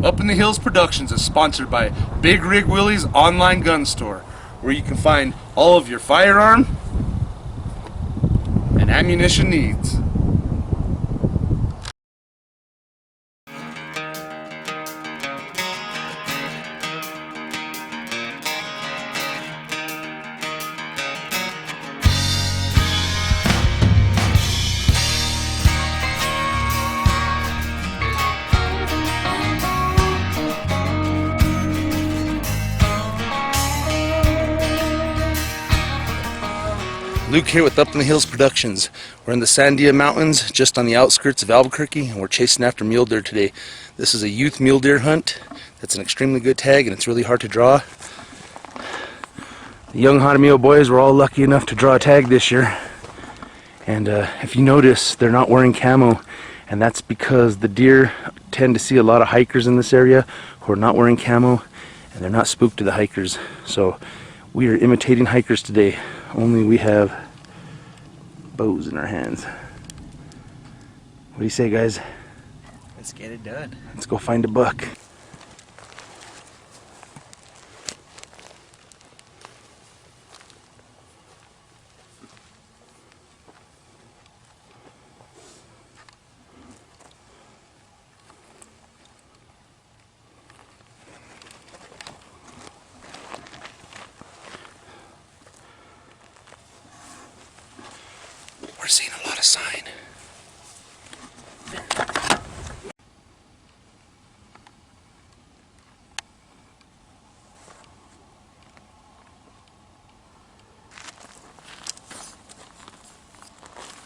Up in the Hills Productions is sponsored by Big Rig Willie's online gun store, where you can find all of your firearm and ammunition needs. Luke here with Up in the Hills Productions. We're in the Sandia Mountains, just on the outskirts of Albuquerque, and we're chasing after mule deer today. This is a youth mule deer hunt. That's an extremely good tag, and it's really hard to draw. The young Jaramillo boys were all lucky enough to draw a tag this year. And if you notice, they're not wearing camo, and that's because the deer tend to see a lot of hikers in this area who are not wearing camo, and they're not spooked to the hikers. So we are imitating hikers today, only we have bows in our hands. What do you say, guys? Let's get it done. Let's go find a buck. We're seeing a lot of sign.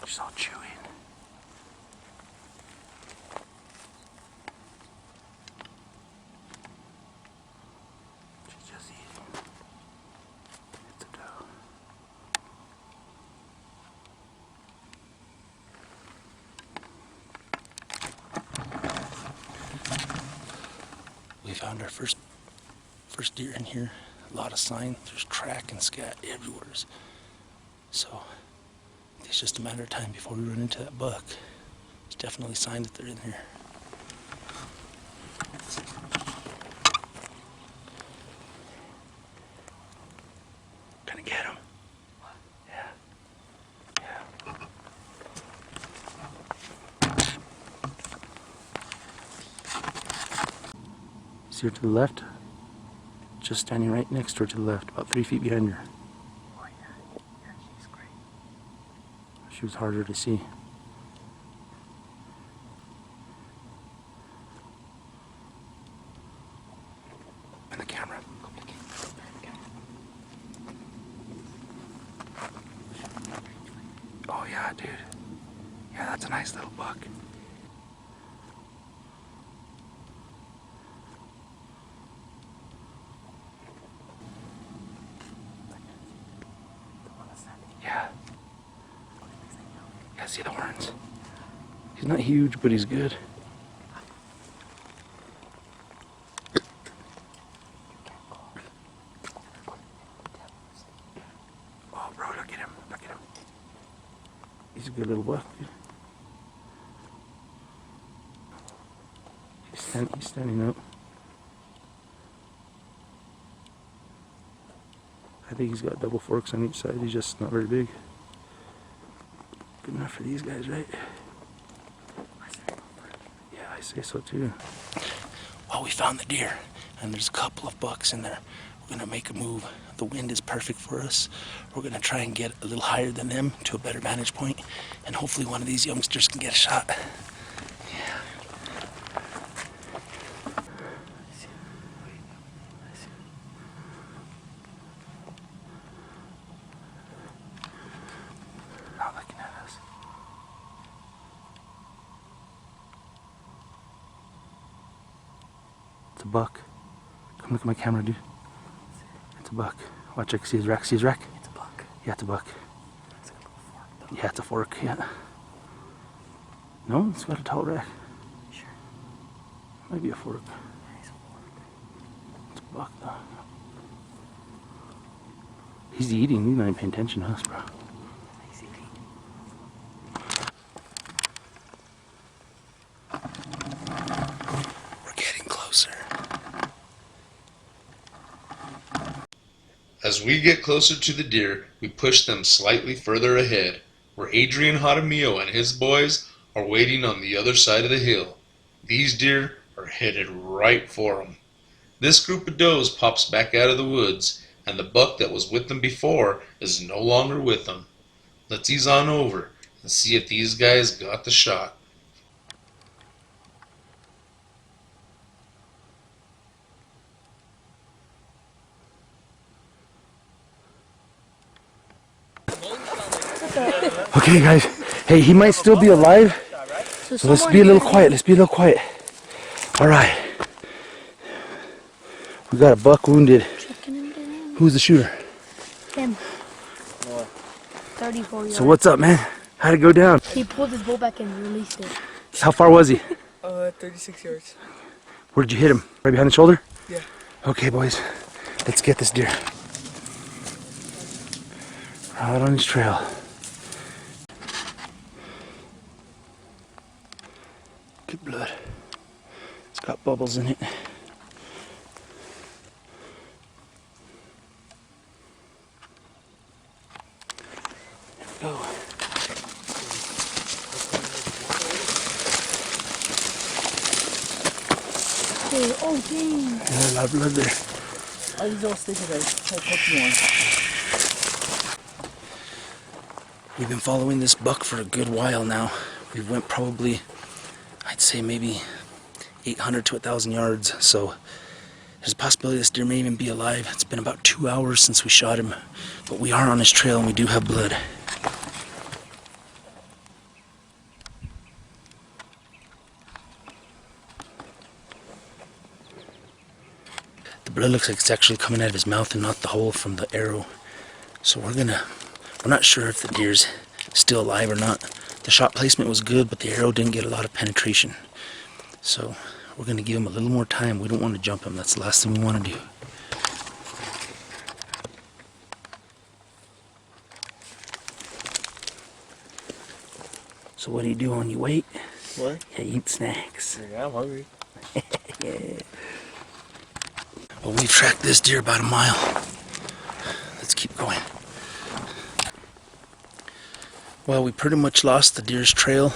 She's all chewing. She's just eating. It's a doe. We found our first deer in here. A lot of sign. There's track and scat everywhere. So it's just a matter of time before we run into that buck. There's definitely sign that they're in here. Gonna get him. Yeah. Yeah. See her to the left? Just standing right next to her to the left, about 3 feet behind her. Oh yeah, yeah, she's great. She was harder to see. And the camera. Oh yeah, dude. Yeah, that's a nice little buck. Yeah. Yeah, see the horns? He's not huge, but he's good. Oh, bro, look at him. Look at him. He's a good little buck, dude. He's standing up. I think he's got double forks on each side. He's just not very big. Good enough for these guys, right? Yeah, I say so too. Well, we found the deer, and there's a couple of bucks in there. We're gonna make a move. The wind is perfect for us. We're gonna try and get a little higher than them to a better vantage point, and hopefully one of these youngsters can get a shot. Not looking at us. It's a buck. Come look at my camera, dude. It's a buck. Watch, I can see his rack. See his rack? It's a buck. Yeah, it's a buck. It's like a little fork though. Yeah, it's a fork, yeah. No, it's got a tall rack. Sure. Might be a fork. Yeah, he's a fork. It's a buck, though. He's eating. He's not even paying attention to us, bro. He's eating. We're getting closer. As we get closer to the deer, we push them slightly further ahead, where Adrian Jaramillo and his boys are waiting on the other side of the hill. These deer are headed right for them. This group of does pops back out of the woods, and the buck that was with them before is no longer with them. Let's ease on over and see if these guys got the shot. Okay, guys. Hey, he might still be alive. So let's be a little quiet. Let's be a little quiet. All right. We got a buck wounded. Who's the shooter? Him. 34 yards. So what's up, man? How'd it go down? He pulled his bow back and released it. How far was he? 36 yards. Where did you hit him? Right behind the shoulder? Yeah. Okay, boys. Let's get this deer. Out on his trail. Good blood. It's got bubbles in it. There we go. Hey, oh dang. Yeah, a lot of blood there. I just don't stick it out. I'll put you on. We've been following this buck for a good while now. We went probably, I'd say maybe 800 to 1,000 yards. So there's a possibility this deer may even be alive. It's been about 2 hours since we shot him, but we are on his trail and we do have blood. The blood looks like it's actually coming out of his mouth and not the hole from the arrow. So we're not sure if the deer's still alive or not. The shot placement was good, but the arrow didn't get a lot of penetration. So we're gonna give him a little more time. We don't want to jump him. That's the last thing we want to do. So what do you do when you wait? What? You eat snacks. Yeah, I'm hungry. Yeah. Well, we've tracked this deer about a mile. Let's keep going. Well, we pretty much lost the deer's trail.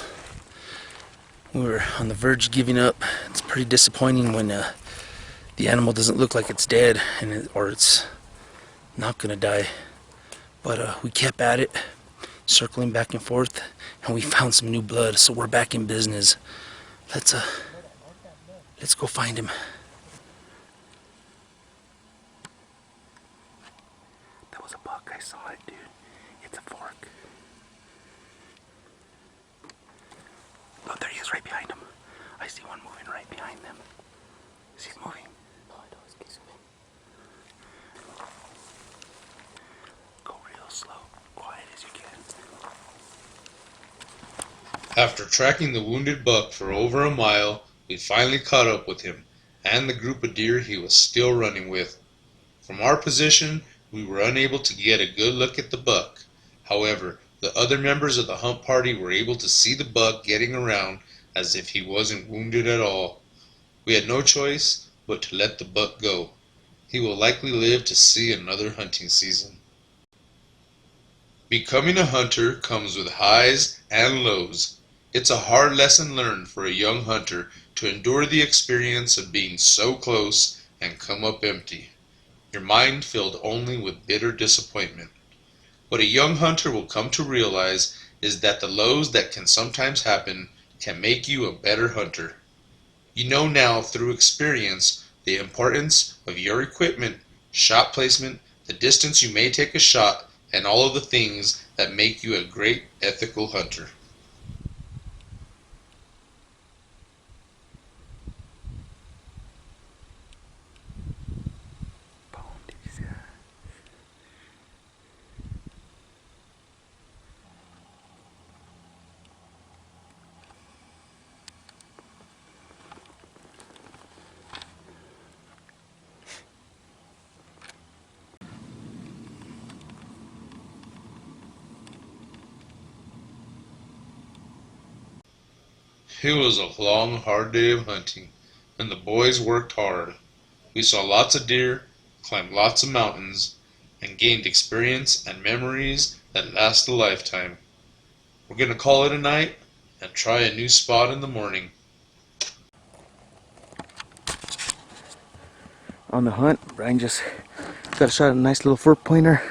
We were on the verge of giving up. It's pretty disappointing when the animal doesn't look like it's dead or it's not gonna die. But we kept at it, circling back and forth, and we found some new blood. So we're back in business. Let's go find him. That was a buck. I saw it, dude. It's a fork. Oh, there he is, right behind him. I see one moving right behind them. Is he moving? No, I don't. Excuse me. Go real slow, quiet as you can. After tracking the wounded buck for over a mile, we finally caught up with him and the group of deer he was still running with. From our position, we were unable to get a good look at the buck. However, the other members of the hunt party were able to see the buck getting around as if he wasn't wounded at all. We had no choice but to let the buck go. He will likely live to see another hunting season. Becoming a hunter comes with highs and lows. It's a hard lesson learned for a young hunter to endure the experience of being so close and come up empty, your mind filled only with bitter disappointment. What a young hunter will come to realize is that the lows that can sometimes happen can make you a better hunter. You know now through experience the importance of your equipment, shot placement, the distance you may take a shot, and all of the things that make you a great ethical hunter. It was a long, hard day of hunting, and the boys worked hard. We saw lots of deer, climbed lots of mountains, and gained experience and memories that last a lifetime. We're going to call it a night and try a new spot in the morning. On the hunt, Brian just got a shot at a nice little 4-pointer.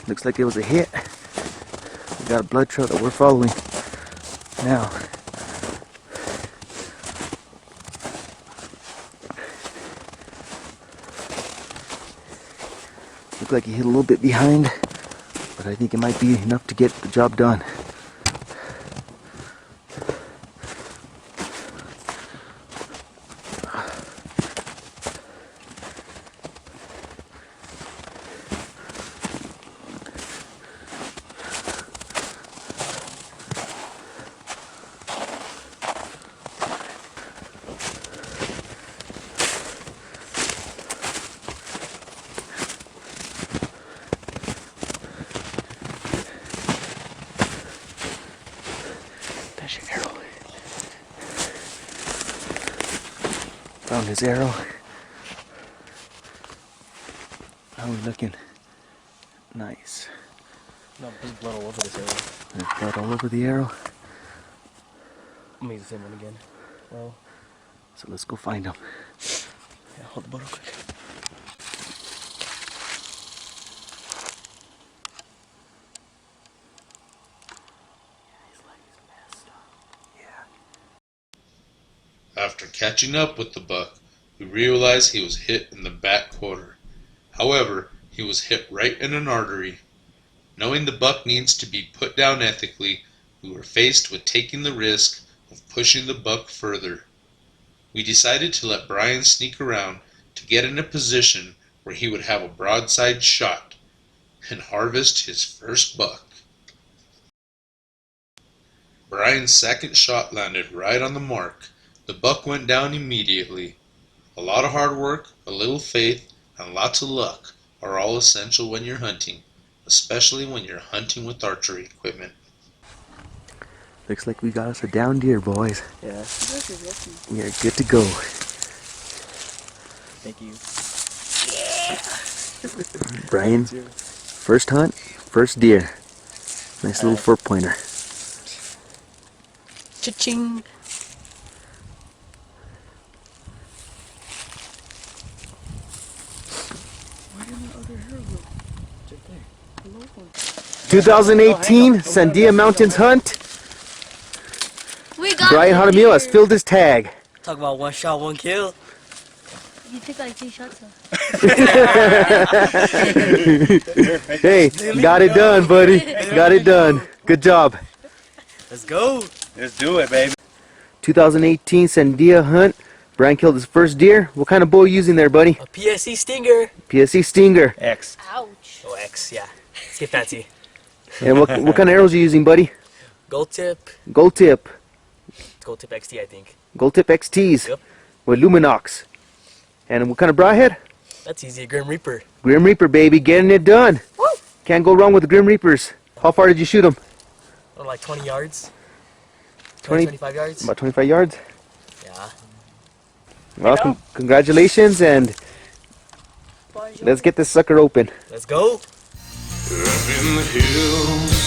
Looks like it was a hit. We got a blood trail that we're following now. Looked like he hit a little bit behind, but I think it might be enough to get the job done. There's your arrow. Found his arrow. How are we looking? Nice. No, there's blood all over this area. There's blood all over the arrow. I'm gonna use the same one again. Well, So let's go find him. yeah, hold the boat real quick. After catching up with the buck, we realized he was hit in the back quarter. However, he was hit right in an artery. Knowing the buck needs to be put down ethically, we were faced with taking the risk of pushing the buck further. We decided to let Brian sneak around to get in a position where he would have a broadside shot and harvest his first buck. Brian's second shot landed right on the mark. The buck went down immediately. A lot of hard work, a little faith, and lots of luck are all essential when you're hunting, especially when you're hunting with archery equipment. Looks like we got us a down deer, boys. Yeah. We are good to go. Thank you. Brian, first hunt, first deer. Nice little 4-pointer. Cha-ching! 2018 Sandia Mountains hunt. We got Brian Jaramillo has filled his tag. Talk about one shot, one kill. You took like 2 shots though. Hey, got it done, buddy. Got it done. Good job. Let's go. Let's do it, baby. 2018 Sandia hunt. Brian killed his first deer. What kind of bow are you using there, buddy? A PSE Stinger. PSE Stinger. X. Ouch. Oh, X, yeah. Let's get fancy. And what kind of arrows are you using, buddy? Gold tip. Gold tip. Gold tip XT, I think. Gold tip XTs. Yep. With Luminox. And what kind of broadhead? That's easy. A Grim Reaper. Grim Reaper, baby. Getting it done. Woo! Can't go wrong with the Grim Reapers. How far did you shoot them? Oh, like 20 yards. 20? 25 yards. About 25 yards. Yeah. Well, congratulations, and let's get this sucker open. Let's go. Up in the hills,